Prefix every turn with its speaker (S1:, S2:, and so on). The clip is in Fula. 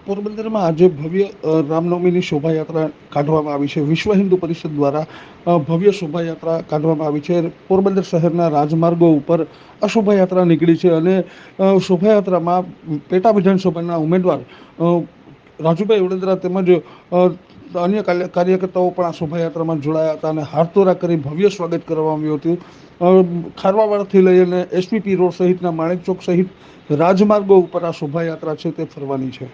S1: પોરબંદરમાં આજે ભવ્ય રામનવમીની શોભાયાત્રા કાઢવામાં આવી છે. વિશ્વ હિન્દુ પરિષદ દ્વારા ભવ્ય શોભાયાત્રા કાઢવામાં આવી છે. પોરબંદર શહેરના રાજમાર્ગો ઉપર આ શોભાયાત્રા નીકળી છે અને શોભાયાત્રામાં પેટા વિધાનસભાના ઉમેદવાર રાજુભાઈ વડોદરા તેમજ અન્ય કાર્યકર્તાઓ પણ આ શોભાયાત્રામાં જોડાયા હતા અને હાથતોરા કરી ભવ્ય સ્વાગત કરવામાં આવ્યું હતું. ખારવાવાડથી લઈ અને એસપીપી રોડ સહિતના માણેક ચોક સહિત રાજમાર્ગો ઉપર આ શોભાયાત્રા છે તે ફરવાની છે.